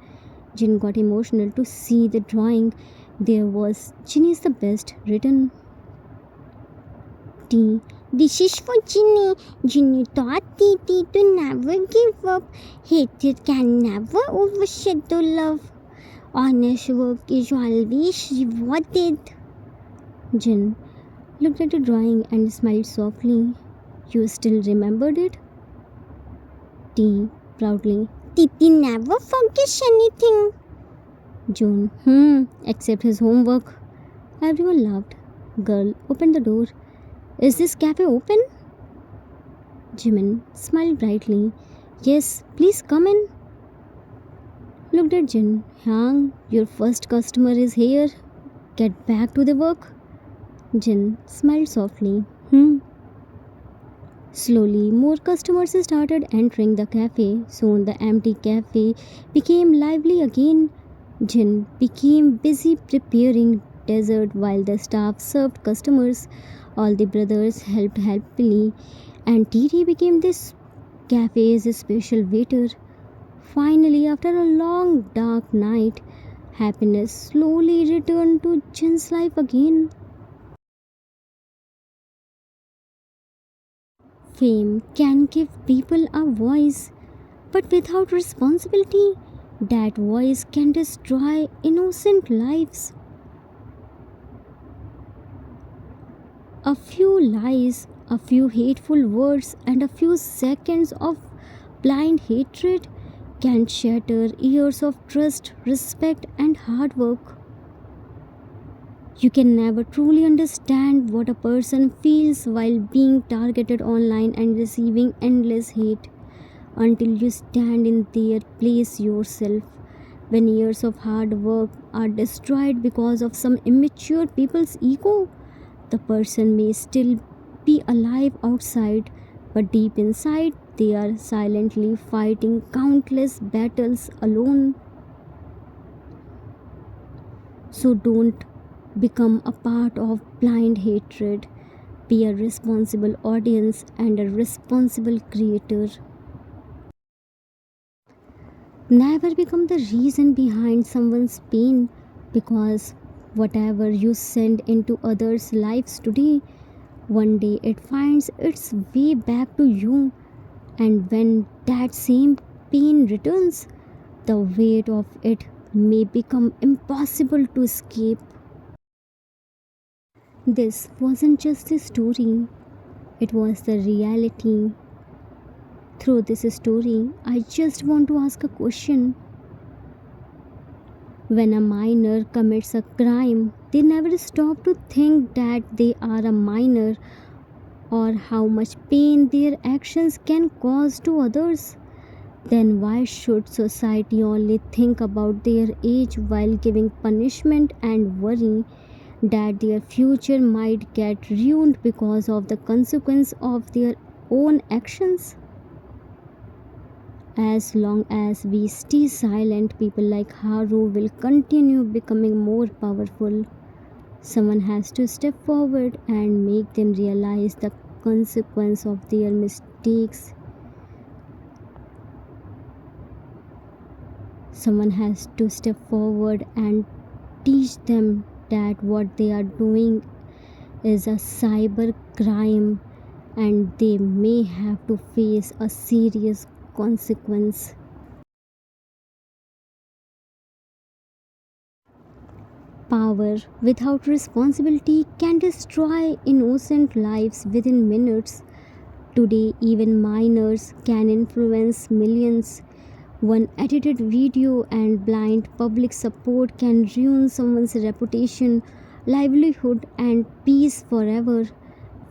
Jin got emotional to see the drawing. There was Ginny is the best written. T, this is for Ginny. Ginny taught Titi to never give up. Hatred can never overshadow love. Honest work is always rewarded. Jin looked at the drawing and smiled softly. You still remembered it? T proudly. Titi never forgets anything. June, except his homework. Everyone laughed. Girl opened the door. Is this cafe open? Jimin smiled brightly. Yes, please come in. Looked at Jin. Hyang, your first customer is here. Get back to the work. Jin smiled softly. Slowly, more customers started entering the cafe. Soon, the empty cafe became lively again. Jin became busy preparing dessert while the staff served customers. All the brothers helped happily, and Titi became this cafe's special waiter. Finally, after a long dark night, happiness slowly returned to Jin's life again. Fame can give people a voice, but without responsibility, that voice can destroy innocent lives. A few lies, a few hateful words, and a few seconds of blind hatred can shatter years of trust, respect, and hard work. You can never truly understand what a person feels while being targeted online and receiving endless hate. until you stand in their place yourself. When years of hard work are destroyed because of some immature people's ego, the person may still be alive outside, but deep inside, they are silently fighting countless battles alone. So don't become a part of blind hatred. Be a responsible audience and a responsible creator. Never become the reason behind someone's pain, because whatever you send into others' lives today, one day it finds its way back to you. And when that same pain returns, the weight of it may become impossible to escape. This wasn't just a story, it was the reality. Through this story, I just want to ask a question. When a minor commits a crime, they never stop to think that they are a minor or how much pain their actions can cause to others. Then why should society only think about their age while giving punishment and worry that their future might get ruined because of the consequence of their own actions? As long as we stay silent, people like Haru will continue becoming more powerful. Someone has to step forward and make them realize the consequence of their mistakes. Someone has to step forward and teach them that what they are doing is a cyber crime and they may have to face a serious consequence. Power without responsibility can destroy innocent lives within minutes. Today, even minors can influence millions. One edited video and blind public support can ruin someone's reputation, livelihood, and peace forever.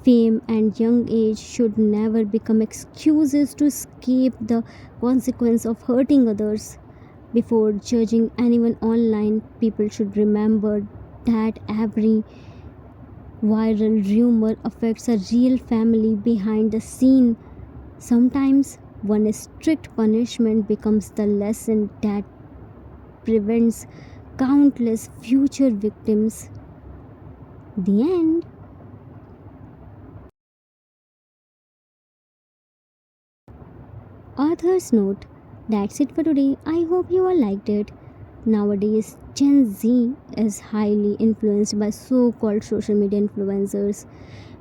Fame and young age should never become excuses to escape the consequence of hurting others. Before judging anyone online, people should remember that every viral rumor affects a real family behind the scene. Sometimes one strict punishment becomes the lesson that prevents countless future victims. The end. Author's note. That's it for today. I hope you all liked it. Nowadays, Gen Z is highly influenced by so called social media influencers.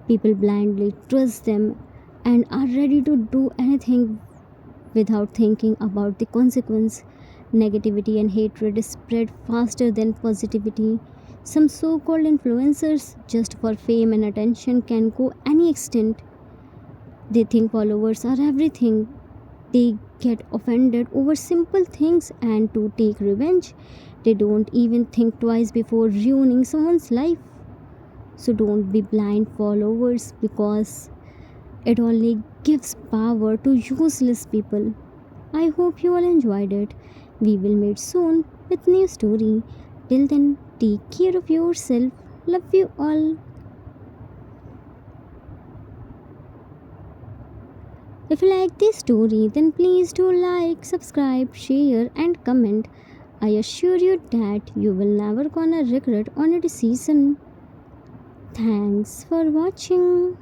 People blindly trust them and are ready to do anything without thinking about the consequence. Negativity and hatred spread faster than positivity. Some so called influencers, just for fame and attention, can go any extent. They think followers are everything. They get offended over simple things, and to take revenge, they don't even think twice before ruining someone's life. So don't be blind followers, because it only gives power to useless people. I hope you all enjoyed it. We will meet soon with new story. Till then, take care of yourself. Love you all. If you like this story, then please do like, subscribe, share, and comment. I assure you that you will never gonna regret on your decision. Thanks for watching.